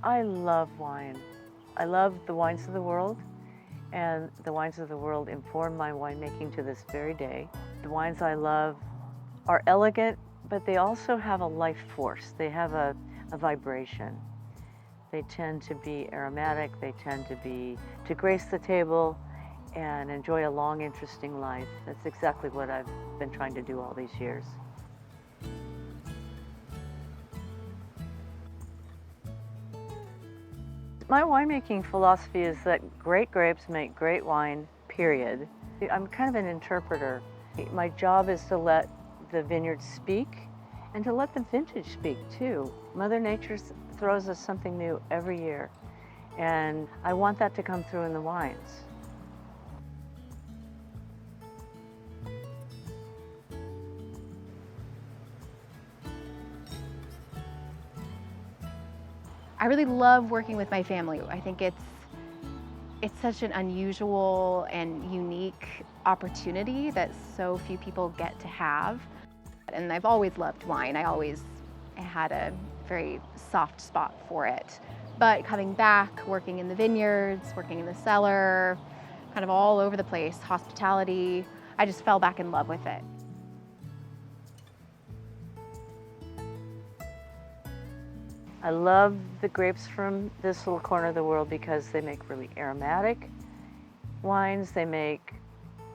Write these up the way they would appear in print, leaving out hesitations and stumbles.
I love wine. I love the wines of the world, and the wines of the world inform my winemaking to this very day. The wines I love are elegant, but they also have a life force. They have a vibration. They tend to be aromatic, they tend to grace the table and enjoy a long, interesting life. That's exactly what I've been trying to do all these years. My winemaking philosophy is that great grapes make great wine, period. I'm kind of an interpreter. My job is to let the vineyard speak and to let the vintage speak too. Mother Nature throws us something new every year, and I want that to come through in the wines. I really love working with my family. I think it's such an unusual and unique opportunity that so few people get to have. And I've always loved wine. I always had a very soft spot for it. But coming back, working in the vineyards, working in the cellar, kind of all over the place, hospitality, I just fell back in love with it. I love the grapes from this little corner of the world because they make really aromatic wines. They make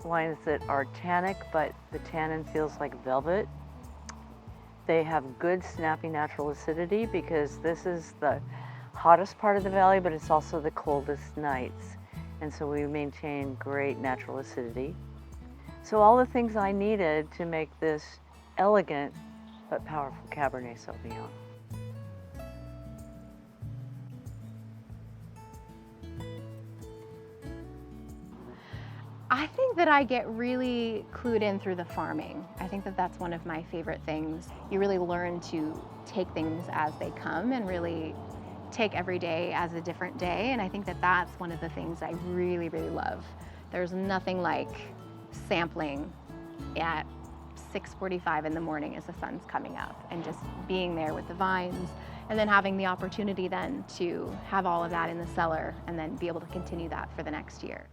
wines that are tannic, but the tannin feels like velvet. They have good, snappy, natural acidity because this is the hottest part of the valley, but it's also the coldest nights. And so we maintain great natural acidity. So all the things I needed to make this elegant but powerful Cabernet Sauvignon. I think that I get really clued in through the farming. I think that that's one of my favorite things. You really learn to take things as they come and really take every day as a different day. And I think that that's one of the things I really, really love. There's nothing like sampling at 6:45 in the morning as the sun's coming up and just being there with the vines and then having the opportunity then to have all of that in the cellar and then be able to continue that for the next year.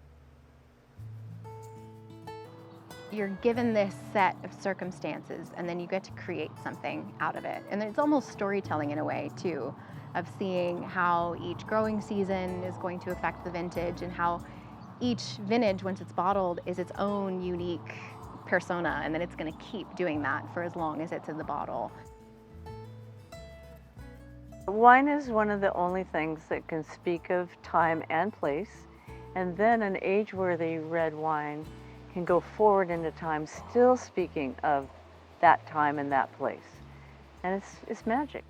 You're given this set of circumstances and then you get to create something out of it. And it's almost storytelling in a way too, of seeing how each growing season is going to affect the vintage and how each vintage, once it's bottled, is its own unique persona, and then it's going to keep doing that for as long as it's in the bottle. Wine is one of the only things that can speak of time and place, and then an age-worthy red wine can go forward into time, still speaking of that time and that place. And it's magic.